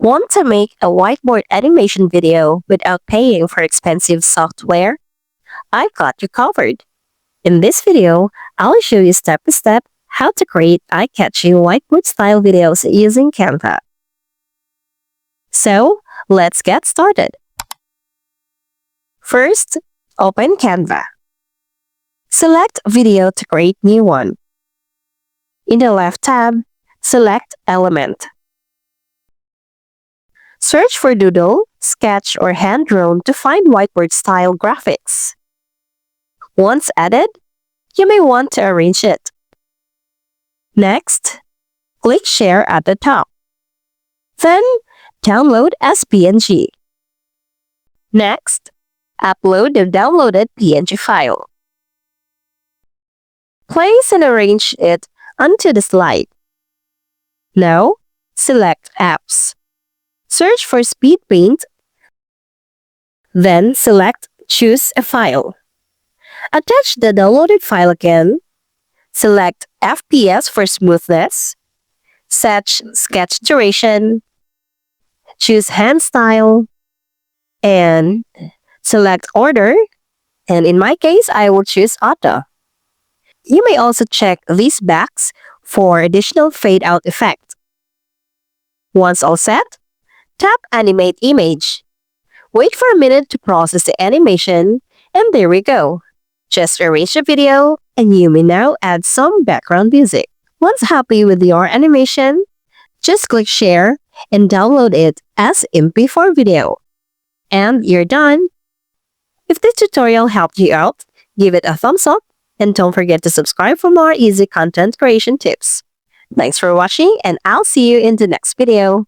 Want to make a whiteboard animation video without paying for expensive software? I've got you covered. In this video, I'll show you step-by-step how to create eye-catching whiteboard-style videos using Canva. So, let's get started. First, open Canva. Select Video to create new one. In the left tab, select Element. Search for doodle, sketch, or hand-drawn to find whiteboard-style graphics. Once added, you may want to arrange it. Next, click Share at the top. Then, download as PNG. Next, upload the downloaded PNG file. Place and arrange it onto the slide. Now, select Apps. Search for Speedpaint, then select Choose a File. Attach the downloaded file again. Select FPS for smoothness. Set sketch duration. Choose hand style. And select order. And in my case, I will choose auto. You may also check these backs for additional fade-out effect. Once all set, tap Animate Image. Wait for a minute to process the animation, and there we go. Just arrange the video, and you may now add some background music. Once happy with your animation, just click Share and download it as MP4 video. And you're done! If this tutorial helped you out, give it a thumbs up, and don't forget to subscribe for more easy content creation tips. Thanks for watching, and I'll see you in the next video.